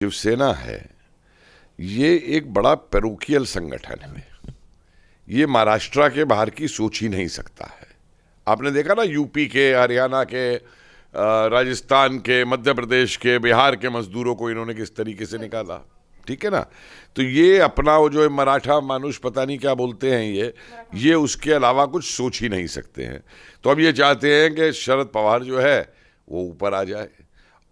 शिवसेना है, ये एक बड़ा पैरोकियल संगठन है। ये महाराष्ट्र के बाहर की सोच ही नहीं सकता है। आपने देखा ना, यूपी के, हरियाणा के, राजस्थान के, मध्य प्रदेश के, बिहार के मजदूरों को इन्होंने किस तरीके से निकाला। ठीक है ना। तो ये अपना वो जो मराठा मानुष पता नहीं क्या बोलते हैं, ये उसके अलावा कुछ सोच ही नहीं सकते हैं। तो अब ये चाहते हैं कि शरद पवार जो है वो ऊपर आ जाए।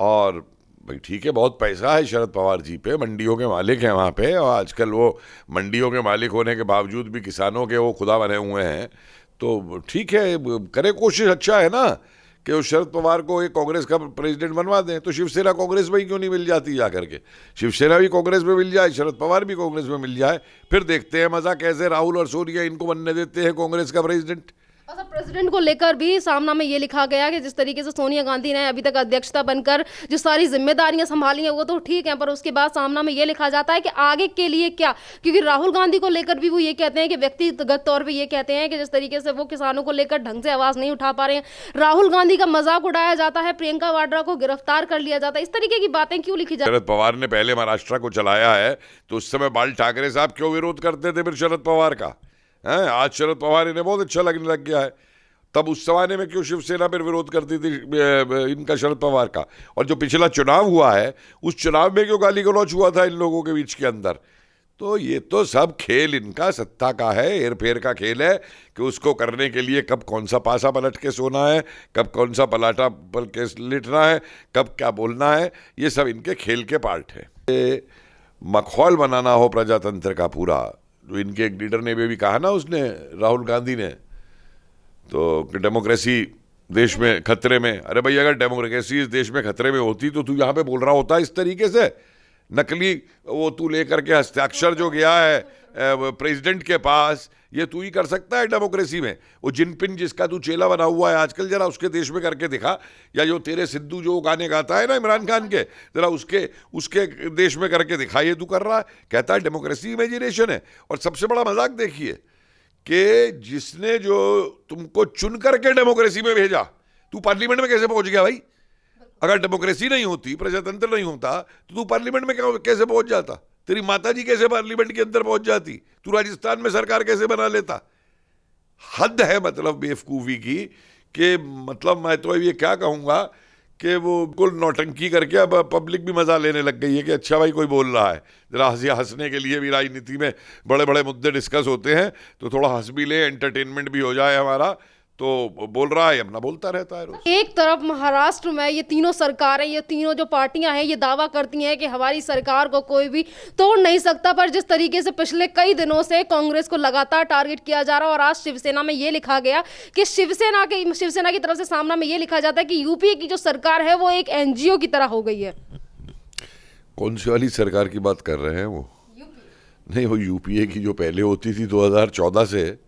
और भाई ठीक है, बहुत पैसा है शरद पवार जी पे, मंडियों के मालिक हैं वहाँ पे, और आजकल वो मंडियों के मालिक होने के बावजूद भी किसानों के वो खुदा बने हुए हैं। तो ठीक है, करे कोशिश, अच्छा है ना कि उस शरद पवार को एक कांग्रेस का प्रेसिडेंट बनवा दें। तो शिवसेना कांग्रेस में ही क्यों नहीं मिल जाती जाकर के? शिवसेना भी कांग्रेस में मिल जाए, शरद पवार भी कांग्रेस में मिल जाए, फिर देखते हैं मजा कैसे राहुल और सोनिया इनको बनने देते हैं कांग्रेस का प्रेसिडेंट। अच्छा, प्रेसिडेंट को लेकर भी सामना में ये लिखा गया कि जिस तरीके से सोनिया गांधी ने अभी तक अध्यक्षता बनकर जो सारी जिम्मेदारियां संभाली हैं वो तो ठीक है, पर उसके बाद सामना में ये लिखा जाता है कि आगे के लिए क्या। क्योंकि राहुल गांधी को लेकर भी वो ये कहते हैं कि व्यक्तिगत तौर पे ये कहते हैं कि जिस तरीके से वो किसानों को लेकर ढंग से आवाज नहीं उठा पा रहे हैं, राहुल गांधी का मजाक उड़ाया जाता है, प्रियंका वाड्रा को गिरफ्तार कर लिया जाता है, इस तरीके की बातें क्यों लिखी जाती है? शरद पवार ने पहले महाराष्ट्र को चलाया है, तो उस समय बाल ठाकरे साहब क्यों विरोध करते थे फिर शरद पवार का? हैं, आज शरद पवार इन्हें बहुत अच्छा लगने लग गया है, तब उस जमाने में क्यों शिवसेना पर विरोध करती थी इनका, शरद पवार का? और जो पिछला चुनाव हुआ है, उस चुनाव में क्यों गाली गलौच हुआ था इन लोगों के बीच के अंदर? तो ये तो सब खेल इनका सत्ता का है, हेर फेर का खेल है कि उसको करने के लिए कब कौन सा पासा पलट के सोना है, कब कौन सा पलाटा पल के लिटना है, कब क्या बोलना है, ये सब इनके खेल के पार्ट है। ये मखौल बनाना हो प्रजातंत्र का पूरा, जो इनके एक लीडर ने भी कहा ना, उसने, राहुल गांधी ने, तो डेमोक्रेसी देश में खतरे में। अरे भाई, अगर डेमोक्रेसी इस देश में खतरे में होती तो तू यहाँ पे बोल रहा होता इस तरीके से? नकली वो तू लेकर के हस्ताक्षर जो गया है प्रेसिडेंट के पास, ये तू ही कर सकता है डेमोक्रेसी में? वो जिनपिन जिसका तू चेला बना हुआ है आजकल, जरा उसके देश में करके दिखा। या जो तेरे सिद्धू जो गाने गाता है ना इमरान खान के, जरा उसके उसके देश में करके दिखा। ये तू कर रहा है, कहता है डेमोक्रेसी इमेजिनेशन है। और सबसे बड़ा मजाक देखिए कि जिसने जो तुमको चुन करके डेमोक्रेसी में भेजा, तू पार्लियामेंट में कैसे पहुंच गया भाई? अगर डेमोक्रेसी नहीं होती, प्रजातंत्र नहीं होता, तो तू पार्लियामेंट में कैसे पहुंच जाता? तेरी माताजी कैसे पार्लियामेंट के अंदर पहुंच जाती? तू राजस्थान में सरकार कैसे बना लेता? हद है मतलब बेवकूफ़ी की, कि मतलब मैं तो ये क्या कहूँगा कि वो बिल्कुल नौटंकी करके अब पब्लिक भी मज़ा लेने लग गई है कि अच्छा भाई कोई बोल रहा है, जरा हंसने के लिए भी राजनीति में बड़े बड़े मुद्दे डिस्कस होते हैं, तो थोड़ा हंस भी ले, एंटरटेनमेंट भी हो जाए हमारा। तो बोल रहा है, अपना बोलता रहता है रोज। एक तरफ महाराष्ट्र में ये तीनों सरकारें, ये तीनों जो पार्टियां हैं, ये दावा करती हैं कि हमारी सरकार को कोई भी तोड़ नहीं सकता, पर जिस तरीके से पिछले कई दिनों से कांग्रेस को लगातार टारगेट किया जा रहा है, और आज शिवसेना में ये लिखा गया कि शिवसेना की तरफ से सामना में ये लिखा जाता है कि यूपीए की जो सरकार है वो एक एनजीओ की तरह हो गई है। कौन सी वाली सरकार की बात कर रहे हैं वो? नहीं, वो यूपीए की जो पहले होती थी 2014 से,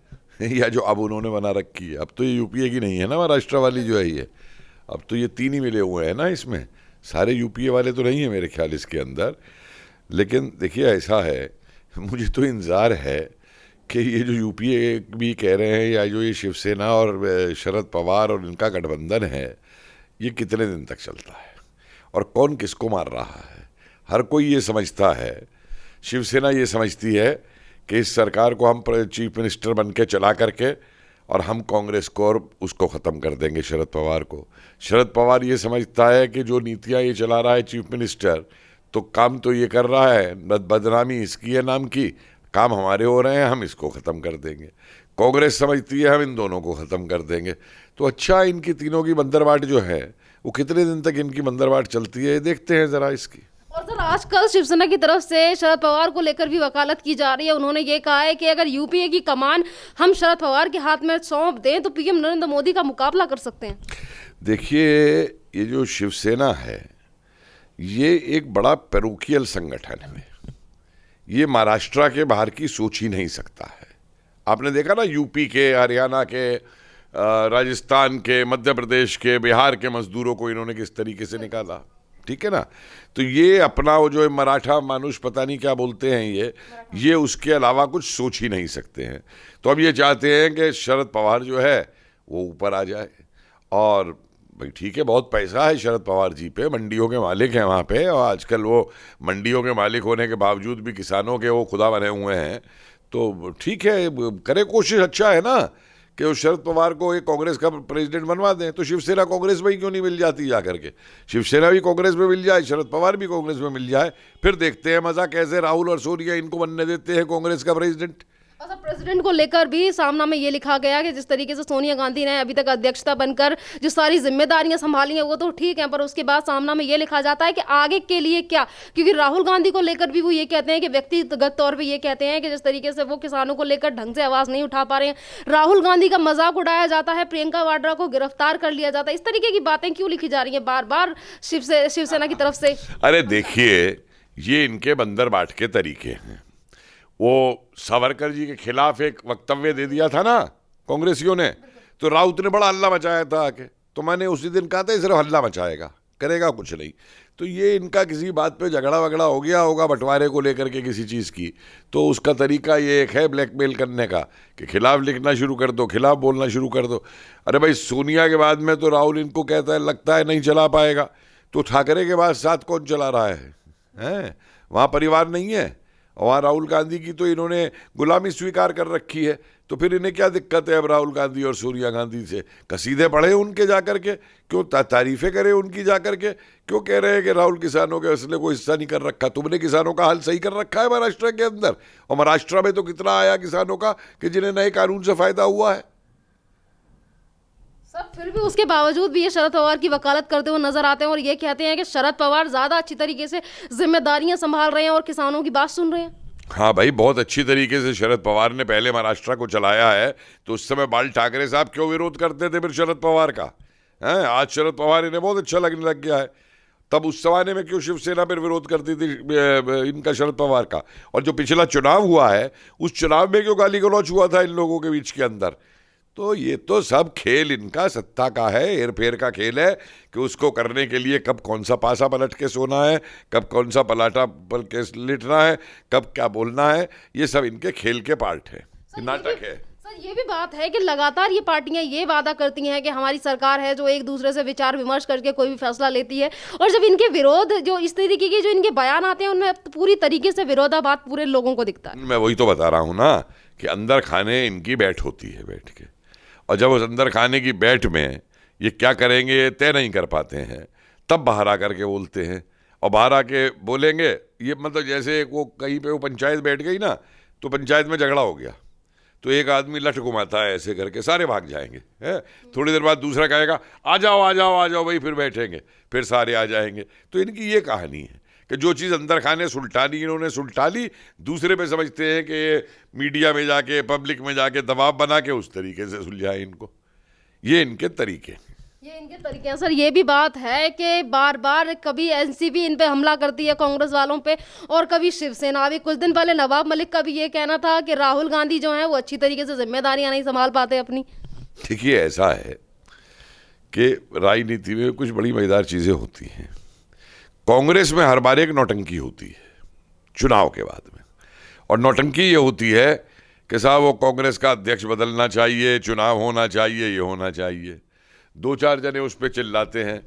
या जो अब उन्होंने बना रखी है। अब तो ये यूपीए की नहीं है ना, महाराष्ट्र वाली जो है ये, अब तो ये तीन ही मिले हुए हैं ना इसमें, सारे यूपीए वाले तो नहीं है मेरे ख्याल इसके अंदर। लेकिन देखिए ऐसा है, मुझे तो इंतज़ार है कि ये जो यूपीए भी कह रहे हैं, या जो ये शिवसेना और शरद पवार और इनका गठबंधन है, ये कितने दिन तक चलता है और कौन किसको मार रहा है। हर कोई ये समझता है, शिवसेना ये समझती है कि इस सरकार को हम चीफ मिनिस्टर बन के चला करके, और हम कांग्रेस को और उसको ख़त्म कर देंगे शरद पवार को। शरद पवार ये समझता है कि जो नीतियाँ ये चला रहा है चीफ मिनिस्टर, तो काम तो ये कर रहा है, बदनामी इसकी है नाम की, काम हमारे हो रहे हैं, हम इसको ख़त्म कर देंगे। कांग्रेस समझती है हम इन दोनों को ख़त्म कर देंगे। तो अच्छा, इनकी तीनों की बंदरबाट जो है वो कितने दिन तक इनकी बंदरबाट चलती है, ये देखते हैं ज़रा इसकी। और सर, आजकल शिवसेना की तरफ से शरद पवार को लेकर भी वकालत की जा रही है। उन्होंने ये कहा है कि अगर यूपीए की कमान हम शरद पवार के हाथ में सौंप दें तो पीएम नरेंद्र मोदी का मुकाबला कर सकते हैं। देखिए, ये जो शिवसेना है, ये एक बड़ा पैरोकियल संगठन है। ये महाराष्ट्र के बाहर की सोच ही नहीं सकता है। आपने देखा ना, यूपी के, हरियाणा के, राजस्थान के, मध्य प्रदेश के, बिहार के मजदूरों को इन्होंने किस तरीके से निकाला। ठीक है ना। तो ये अपना वो जो मराठा मानुष पता नहीं क्या बोलते हैं, ये उसके अलावा कुछ सोच ही नहीं सकते हैं। तो अब ये चाहते हैं कि शरद पवार जो है वो ऊपर आ जाए। और भाई ठीक है, बहुत पैसा है शरद पवार जी पे, मंडियों के मालिक हैं वहाँ पे, और आजकल वो मंडियों के मालिक होने के बावजूद भी किसानों के वो खुदा बने हुए हैं। तो ठीक है, करे कोशिश, अच्छा है ना कि उस शरद पवार को एक कांग्रेस का प्रेसिडेंट बनवा दें। तो शिवसेना कांग्रेस में ही क्यों नहीं मिल जाती जा करके? शिवसेना भी कांग्रेस में मिल जाए, शरद पवार भी कांग्रेस में मिल जाए, फिर देखते हैं मजा कैसे राहुल और सोनिया इनको बनने देते हैं कांग्रेस का प्रेसिडेंट। अच्छा, प्रेसिडेंट को लेकर भी सामना में ये लिखा गया कि जिस तरीके से सोनिया गांधी ने अभी तक अध्यक्षता बनकर जो सारी जिम्मेदारियां संभाली हैं वो तो ठीक है, पर उसके बाद सामना में ये लिखा जाता है कि आगे के लिए क्या, क्योंकि राहुल गांधी को लेकर भी वो ये कहते हैं कि व्यक्तिगत तौर पे ये कहते हैं कि जिस तरीके से वो किसानों को लेकर ढंग से आवाज नहीं उठा पा रहे हैं, राहुल गांधी का मजाक उड़ाया जाता है, प्रियंका वाड्रा को गिरफ्तार कर लिया जाता है, इस तरीके की बातें क्यों लिखी जा रही है बार बार शिवसेना की तरफ से? अरे देखिए, ये इनके बंदर बाट के तरीके हैं। वो सावरकर जी के खिलाफ एक वक्तव्य दे दिया था ना कांग्रेसियों ने, तो राउत ने बड़ा हल्ला मचाया था आके, तो मैंने उसी दिन कहा था सिर्फ हल्ला मचाएगा, करेगा कुछ नहीं। तो ये इनका किसी बात पे झगड़ा वगड़ा हो गया होगा बंटवारे को लेकर के किसी चीज़ की, तो उसका तरीका ये एक है ब्लैकमेल करने का कि खिलाफ लिखना शुरू कर दो, खिलाफ बोलना शुरू कर दो। अरे भाई, सोनिया के बाद में तो राहुल इनको कहता है, लगता है नहीं चला पाएगा, तो ठाकरे के बाद साथ कौन चला रहा है? वहाँ परिवार नहीं है, वहाँ राहुल गांधी की तो इन्होंने गुलामी स्वीकार कर रखी है, तो फिर इन्हें क्या दिक्कत है अब राहुल गांधी और सोनिया गांधी से? कसीदे पढ़े उनके जाकर के, क्यों तारीफें करें उनकी जाकर के, क्यों कह रहे हैं कि राहुल किसानों के असले को हिस्सा नहीं कर रखा? तुमने किसानों का हाल सही कर रखा है महाराष्ट्र के अंदर, और महाराष्ट्र में तो कितना आया किसानों का कि जिन्हें नए कानून से फायदा हुआ है। सब फिर भी उसके बावजूद भी ये शरद पवार की वकालत करते हुए नजर आते हैं और ये कहते हैं कि शरद पवार ज्यादा अच्छी तरीके से जिम्मेदारियां संभाल रहे हैं और किसानों की बात सुन रहे हैं। हाँ भाई, बहुत अच्छी तरीके से शरद पवार ने पहले महाराष्ट्र को चलाया है, तो उस समय बाल ठाकरे साहब क्यों विरोध करते थे फिर शरद पवार का? हैं, आज शरद पवार इन्हें बहुत अच्छा लगने लग गया है, तब उस जमाने में क्यों शिवसेना फिर विरोध करती थी इनका, शरद पवार का? और जो पिछला चुनाव हुआ है उस चुनाव में क्यों गाली गलौच हुआ था इन लोगों के बीच के अंदर? तो ये तो सब खेल इनका सत्ता का है, हेर फेर का खेल है कि उसको करने के लिए कब कौन सा पासा पलट के सोना है, कब कौन सा पलाटा पल के लिटना है, कब क्या बोलना है, ये सब इनके खेल के पार्ट है, नाटक है। सर, ये भी बात है कि लगातार ये पार्टियां ये वादा करती हैं कि हमारी सरकार है जो एक दूसरे से विचार विमर्श करके कोई भी फैसला लेती है, और जब इनके विरोध जो इस तरीके के जो इनके बयान आते हैं उनमें पूरी तरीके से विरोधाभास पूरे लोगों को दिखता है। मैं वही तो बता रहा हूँ ना कि अंदर खाने इनकी बैठ होती है बैठ के, और जब उस अंदर खाने की बैठ में ये क्या करेंगे ये तय नहीं कर पाते हैं, तब बाहर आकर के बोलते हैं, और बाहर आके बोलेंगे ये मतलब जैसे वो कहीं पे वो पंचायत बैठ गई ना, तो पंचायत में झगड़ा हो गया, तो एक आदमी लठ घुमाता है ऐसे करके, सारे भाग जाएंगे, है? थोड़ी देर बाद दूसरा कहेगा आ जाओ आ जाओ आ जाओ भाई, फिर बैठेंगे, फिर सारे आ जाएंगे। तो इनकी ये कहानी है कि जो चीज़ अंदर खाने सुलटानी इन्होंने सुलटा ली, दूसरे पे समझते हैं कि मीडिया में जाके पब्लिक में जाके दबाव बना के उस तरीके से सुलझाए इनको। ये इनके तरीके हैं। सर, ये भी बात है कि बार बार कभी एनसीपी इन पे हमला करती है कांग्रेस वालों पे, और कभी शिवसेना भी। कुछ दिन पहले नवाब मलिक का भी ये कहना था कि राहुल गांधी जो है वो अच्छी तरीके से जिम्मेदारियां नहीं संभाल पाते अपनी। देखिए, ऐसा है कि राजनीति में कुछ बड़ी मजेदार चीज़ें होती हैं। कांग्रेस में हर बार एक नौटंकी होती है चुनाव के बाद में, और नौटंकी ये होती है कि साहब वो कांग्रेस का अध्यक्ष बदलना चाहिए, चुनाव होना चाहिए, ये होना चाहिए। दो चार जने उस पर चिल्लाते हैं,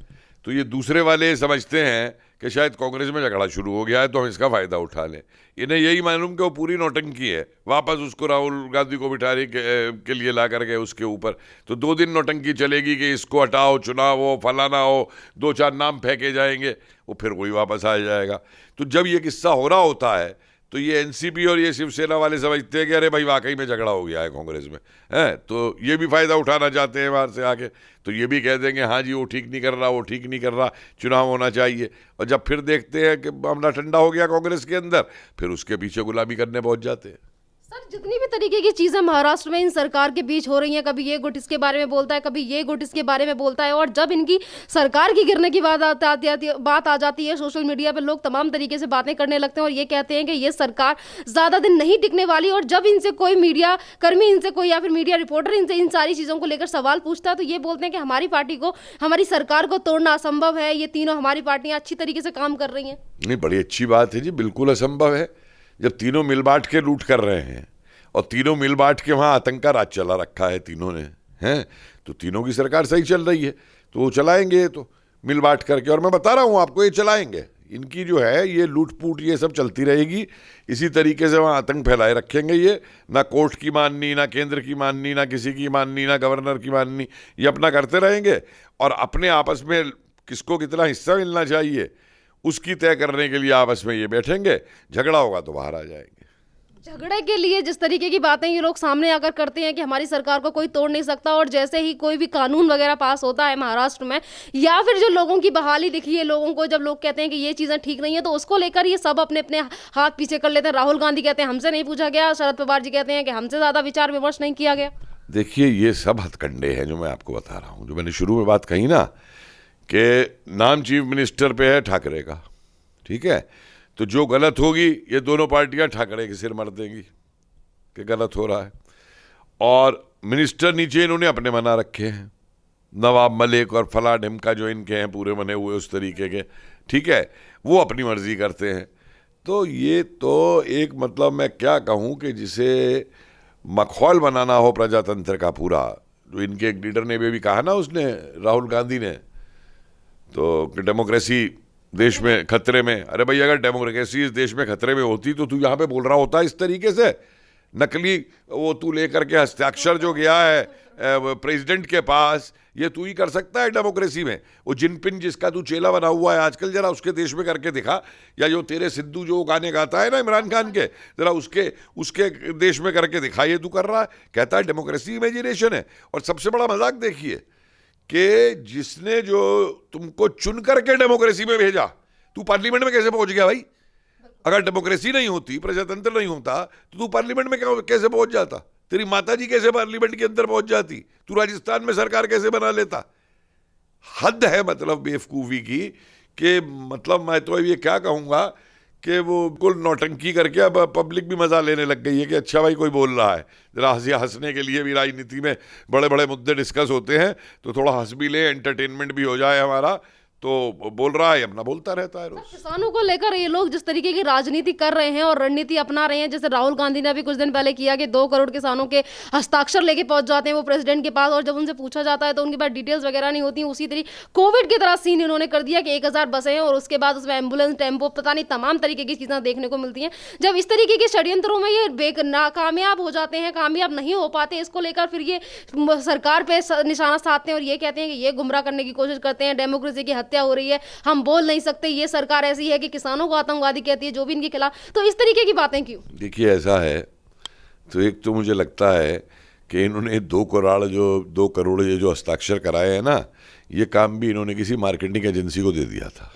तो ये दूसरे वाले समझते हैं कि शायद कांग्रेस में झगड़ा शुरू हो गया है तो हम इसका फ़ायदा उठा लें। इन्हें यही मालूम कि वो पूरी नौटंकी है, वापस उसको राहुल गांधी को बिठाने के लिए ला करके उसके ऊपर तो 2 दिन नौटंकी चलेगी कि इसको हटाओ, चुनाव हो, फलाना हो, 2-4 नाम फेंके जाएंगे, वो फिर कोई वापस आ जाएगा। तो जब ये किस्सा हो रहा होता है तो ये एनसीपी और ये शिवसेना वाले समझते हैं कि अरे भाई वाकई में झगड़ा हो गया है कांग्रेस में, है, तो ये भी फ़ायदा उठाना चाहते हैं बाहर से आके, तो ये भी कह देंगे हाँ जी वो ठीक नहीं कर रहा, वो ठीक नहीं कर रहा, चुनाव होना चाहिए। और जब फिर देखते हैं कि मामला ठंडा हो गया कांग्रेस के अंदर, फिर उसके पीछे गुलामी करने पहुंच जाते हैं। सर, जितनी भी तरीके की चीजें महाराष्ट्र में इन सरकार के बीच हो रही हैं, कभी ये गुट इसके बारे में बोलता है, कभी ये गुट इसके बारे में बोलता है, और जब इनकी सरकार की गिरने की बात आ जाती है सोशल मीडिया पे लोग तमाम तरीके से बातें करने लगते हैं और ये कहते हैं कि ये सरकार ज्यादा दिन नहीं टिकने वाली। और जब इनसे कोई मीडिया कर्मी, इनसे कोई या फिर मीडिया रिपोर्टर इनसे इन सारी चीजों को लेकर सवाल पूछता है तो ये बोलते हैं कि हमारी पार्टी को, हमारी सरकार को तोड़ना असंभव है, ये तीनों हमारी पार्टियां अच्छी तरीके से काम कर रही हैं। नहीं, बड़ी अच्छी बात है जी, बिल्कुल असंभव है। जब तीनों मिल बांट के लूट कर रहे हैं और तीनों मिल बांट के वहाँ आतंक का राज चला रखा है तीनों ने, हैं, तो तीनों की सरकार सही चल रही है। तो वो चलाएंगे, तो मिल बांट करके। और मैं बता रहा हूँ आपको, ये चलाएंगे। इनकी जो है ये लूट पूट ये सब चलती रहेगी। इसी तरीके से वहाँ आतंक फैलाए रखेंगे ये, ना कोर्ट की माननी, ना केंद्र की माननी, ना किसी की माननी, ना गवर्नर की माननी, ये अपना करते रहेंगे। और अपने आपस में किसको कितना हिस्सा मिलना चाहिए उसकी तय करने के लिए आपस में ये बैठेंगे। झगड़ा होगा तो बाहर आ जाएंगे। झगड़े के लिए जिस तरीके की बातें ये लोग सामने आकर करते हैं कि हमारी सरकार को कोई तोड़ नहीं सकता, और जैसे ही कोई भी कानून वगैरह पास होता है महाराष्ट्र में, या फिर जो लोगों की बहाली दिखी है लोगों को, जब लोग कहते हैं कि ये चीज़ें ठीक नहीं है, तो उसको लेकर ये सब अपने अपने हाथ पीछे कर लेते हैं। राहुल गांधी कहते हैं हमसे नहीं पूछा गया, शरद पवार जी कहते हैं कि हमसे ज़्यादा विचार विमर्श नहीं किया गया। देखिए, ये सब हथकंडे हैं जो मैं आपको बता रहा हूँ। जो मैंने शुरू में बात कही ना कि नाम चीफ मिनिस्टर पे है ठाकरे का, ठीक है, तो जो गलत होगी ये दोनों पार्टियां ठाकरे के सिर मर देंगी कि गलत हो रहा है। और मिनिस्टर नीचे इन्होंने अपने बना रखे हैं, नवाब मलिक और फला ढिमका जो इनके हैं पूरे बने हुए उस तरीके के, ठीक है, वो अपनी मर्जी करते हैं। तो ये तो एक मतलब मैं क्या कहूँ कि जिसे मखौल बनाना हो प्रजातंत्र का पूरा, जो इनके एक लीडर ने भी कहा ना, उसने राहुल गांधी ने, तो कि डेमोक्रेसी देश में खतरे में। अरे भाई, अगर डेमोक्रेसी इस देश में खतरे में होती तो तू यहाँ पे बोल रहा होता इस तरीके से? नकली वो तू लेकर के हस्ताक्षर जो गया है प्रेसिडेंट के पास, ये तू ही कर सकता है डेमोक्रेसी में? वो जिनपिन जिसका तू चेला बना हुआ है आजकल, जरा उसके देश में करके दिखा। या जो तेरे सिद्धू जो गाने गाता है ना इमरान खान के, जरा उसके देश में करके दिखा। ये तू कर रहा है, कहता है डेमोक्रेसी इमेजिनेशन है। और सबसे बड़ा मजाक देखिए कि जिसने जो तुमको चुन करके डेमोक्रेसी में भेजा, तू पार्लियामेंट में कैसे पहुंच गया भाई? अगर डेमोक्रेसी नहीं होती, प्रजातंत्र नहीं होता, तो तू पार्लियामेंट में कैसे पहुंच जाता? तेरी माताजी कैसे पार्लियामेंट के अंदर पहुंच जाती? तू राजस्थान में सरकार कैसे बना लेता? हद है मतलब बेवकूफ़ी की कि मतलब मैं तो ये क्या कहूँगा कि वो कुल नौटंकी करके अब पब्लिक भी मज़ा लेने लग गई है कि अच्छा भाई कोई बोल रहा है, जरा हंसने के लिए भी राजनीति में बड़े बड़े मुद्दे डिस्कस होते हैं, तो थोड़ा हंस भी ले, एंटरटेनमेंट भी हो जाए हमारा। तो बोल रहा है, अपना बोलता रहता है रोज। किसानों को लेकर ये लोग जिस तरीके की राजनीति कर रहे हैं और रणनीति अपना रहे हैं, जैसे राहुल गांधी ने अभी कुछ दिन पहले किया कि 2 करोड़ किसानों के हस्ताक्षर लेके पहुंच जाते हैं वो प्रेसिडेंट के पास, और जब उनसे पूछा जाता है तो उनके पास डिटेल्स वगैरह नहीं होती। उसी तरीके कोविड की तरह सीन इन्होंने कर दिया कि 1000 बसें हैं और उसके बाद उसमें एम्बुलेंस, टेम्पो, पता नहीं तमाम तरीके की चीज़ें देखने को मिलती हैं। जब इस तरीके के षड्यंत्रों में ये नाकामयाब हो जाते हैं, कामयाब नहीं हो पाते, इसको लेकर फिर ये सरकार पे निशाना साधते हैं और ये कहते हैं कि ये गुमराह करने की कोशिश करते हैं, डेमोक्रेसी की हत्या हो रही है, हम बोल नहीं सकते, ये सरकार ऐसी है कि किसानों को आतंकवादी कहती है, जो भी इनके खिलाफ। तो इस तरीके की बातें क्यों? देखिए, ऐसा है तो एक तो मुझे लगता है कि इन्होंने 2 करोड़ ये जो हस्ताक्षर कराए हैं ना, ये काम भी इन्होंने किसी मार्केटिंग एजेंसी को दे दिया था।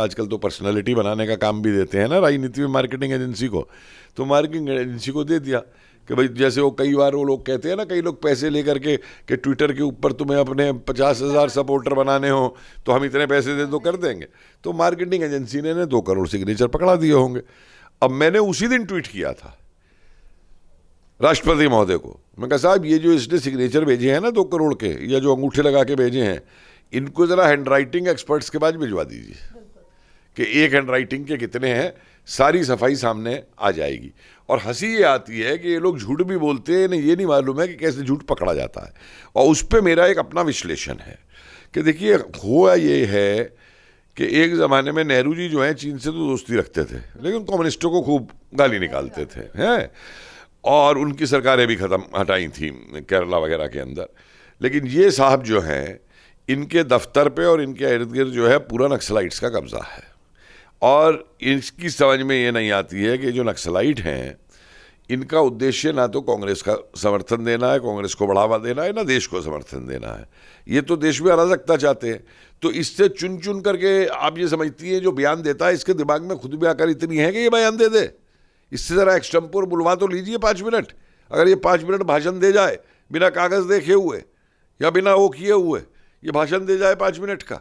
आजकल तो पर्सनालिटी बनाने का काम भी देते हैं ना राजनीति में मार्केटिंग एजेंसी को, तो मार्केटिंग एजेंसी को दे दिया कि भाई जैसे वो कई बार वो लोग कहते हैं ना, कई लोग पैसे लेकर के कि ट्विटर के ऊपर तुम्हें अपने 50,000 सपोर्टर बनाने हो तो हम इतने पैसे दे दो, कर देंगे। तो मार्केटिंग एजेंसी ने 2 करोड़ सिग्नेचर पकड़ा दिए होंगे। अब मैंने उसी दिन ट्वीट किया था राष्ट्रपति महोदय को, मैं कहा साहब ये जो इसने सिग्नेचर भेजे हैं ना 2 करोड़ के, या जो अंगूठे लगा के भेजे हैं, इनको ज़रा हैंड राइटिंग एक्सपर्ट्स के पास भिजवा दीजिए कि एक हैंड राइटिंग के कितने हैं, सारी सफाई सामने आ जाएगी। और हंसी ये आती है कि ये लोग झूठ भी बोलते हैं, ये नहीं मालूम है कि कैसे झूठ पकड़ा जाता है। और उस पर मेरा एक अपना विश्लेषण है कि देखिए, हुआ ये है कि एक ज़माने में नेहरू जी जो हैं चीन से तो दोस्ती रखते थे, लेकिन कम्युनिस्टों को खूब गाली निकालते थे, हैं, और उनकी सरकारें भी हटाई थी केरला वगैरह के अंदर। लेकिन ये साहब जो हैं, इनके दफ्तर पे और इनके इर्द गिर्द जो है पूरा नक्सलाइट्स का कब्जा है। और इसकी समझ में ये नहीं आती है कि जो नक्सलाइट हैं, इनका उद्देश्य ना तो कांग्रेस का समर्थन देना है, कांग्रेस को बढ़ावा देना है, ना देश को समर्थन देना है। ये तो देश में अराजकता चाहते हैं। तो इससे चुन चुन करके आप ये समझती हैं जो बयान देता है इसके दिमाग में खुद भी आकर इतनी है कि ये बयान दे दे। इससे ज़रा एक्सटेम्पोर बुलवा तो लीजिए 5 मिनट। अगर ये 5 मिनट भाषण दे जाए बिना कागज़ देखे हुए या बिना वो किए हुए, ये भाषण दे जाए 5 मिनट का,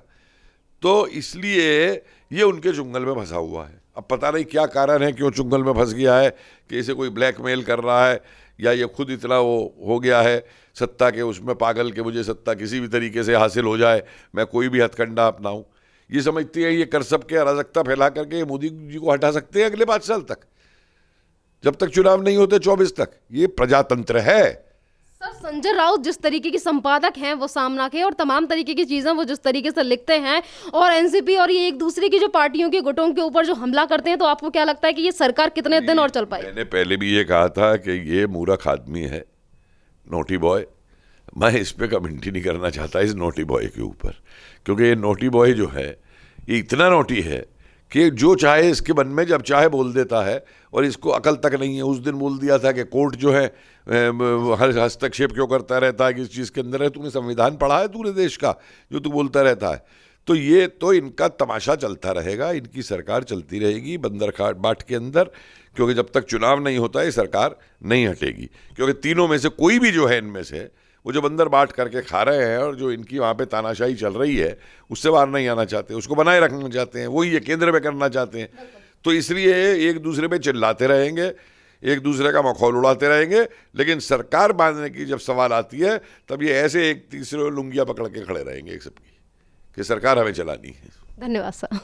तो इसलिए ये उनके चुंगल में फंसा हुआ है। अब पता नहीं क्या कारण है, क्यों चुंगल में फंस गया है, कि इसे कोई ब्लैकमेल कर रहा है या ये खुद इतना वो हो गया है सत्ता के उसमें पागल के मुझे सत्ता किसी भी तरीके से हासिल हो जाए, मैं कोई भी हथकंडा अपनाऊं। ये समझती है ये कर सब के अराजकता फैला करके ये मोदी जी को हटा सकते हैं अगले 5 साल तक, जब तक चुनाव नहीं होते 24 तक। ये प्रजातंत्र है। संजय राउत जिस तरीके की संपादक हैं वो सामना के, और तमाम तरीके की चीजें वो जिस तरीके से लिखते हैं, और एनसीपी और ये एक दूसरे की जो पार्टियों के गुटों के ऊपर जो हमला करते हैं, तो आपको क्या लगता है कि ये सरकार कितने दिन और चल पाएगी? मैंने पहले भी ये कहा था कि ये मूर्ख आदमी है, नोटी बॉय। मैं इस पे कमेंट ही नहीं करना चाहता इस नोटी बॉय के ऊपर, क्योंकि ये नोटी बॉय जो है ये इतना नोटी है कि जो चाहे इसके मन में जब चाहे बोल देता है, और इसको अकल तक नहीं है। उस दिन बोल दिया था कि कोर्ट जो है हर हस्तक्षेप क्यों करता रहता है, किस चीज़ के अंदर है, तूने संविधान पढ़ा है तूने देश का जो तू बोलता रहता है। तो ये तो इनका तमाशा चलता रहेगा, इनकी सरकार चलती रहेगी बंदर बाट के अंदर, क्योंकि जब तक चुनाव नहीं होता ये सरकार नहीं हटेगी। क्योंकि तीनों में से कोई भी जो है इनमें से वो जो बंदर बाट करके खा रहे हैं और जो इनकी वहाँ पे तानाशाही चल रही है उससे बाहर नहीं आना चाहते, उसको बनाए रखना चाहते हैं, वही ये केंद्र में करना चाहते हैं। तो इसलिए एक दूसरे पे चिल्लाते रहेंगे, एक दूसरे का मखौल उड़ाते रहेंगे, लेकिन सरकार बांधने की जब सवाल आती है तब ये ऐसे एक तीसरे लुंगियाँ पकड़ के खड़े रहेंगे एक सबकी कि सरकार हमें चलानी है। धन्यवाद सर।